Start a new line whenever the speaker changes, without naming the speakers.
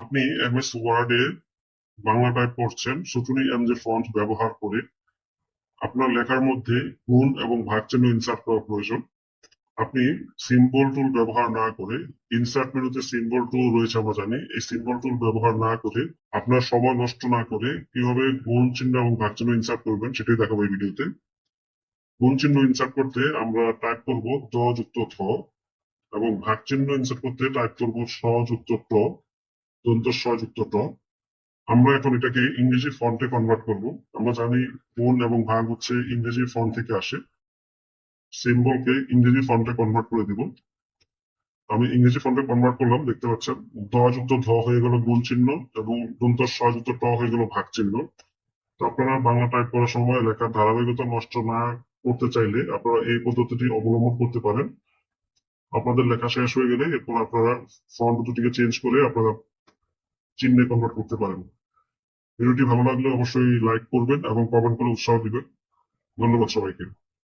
আপনি এমএস ওয়ার্ডে বাংলা টাইপ করছেন, শুধুই এমজে ফন্ট ব্যবহার করে আপনার লেখার মধ্যে গুণ এবং ভাগ চিহ্ন ইনসার্ট করা প্রয়োজন। আপনি সিম্বল টুল ব্যবহার না করে, ইনসার্ট মেনুতে সিম্বল টুল রয়েছে আমরা জানি, এই সিম্বল টুল ব্যবহার না করে আপনার সময় নষ্ট না করে কিভাবে গুণ চিহ্ন এবং ভাগ চিহ্ন ইনসার্ট করবেন সেটাই দেখাবো এই ভিডিওতে। গুণ চিহ্ন ইনসার্ট করতে আমরা টাইপ করব দ যুক্ত থ, এবং ভাগ চিহ্ন ইনসার্ট করতে টাইপ করব স যুক্ত ট, দন্ত স যুক্ত ট। আমরা এখন এটাকে ইংরেজি ফন্টে কনভার্ট করব। আমরা জানি গুণ এবং ভাগ হচ্ছে ইংরেজি ফন্ট থেকে আসে। সিম্বলকে ইংরেজি ফন্টে কনভার্ট করে দিব। আমি ইংরেজি ফন্টে কনভার্ট করলাম, দেখতে পাচ্ছেন দ যুক্ত ধ হয়ে গেল গুণ চিহ্ন এবং দন্ত স যুক্ত ট হয়ে গেল ভাগ চিহ্ন। তো আপনারা বাংলা টাইপ করার সময় লেখার ধারাবাহিকতা নষ্ট না করতে চাইলে আপনারা এই পদ্ধতিটি অবলম্বন করতে পারেন। আপনাদের লেখা শেষ হয়ে গেলে এরপর আপনারা ফন্ট দুটিকে চেঞ্জ করে আপনারা চিহ্নে কনভার্ট করতে পারেন। ভিডিওটি ভালো লাগলে অবশ্যই লাইক করবেন এবং কমেন্ট করে উৎসাহ দিবেন। ধন্যবাদ সবাইকে।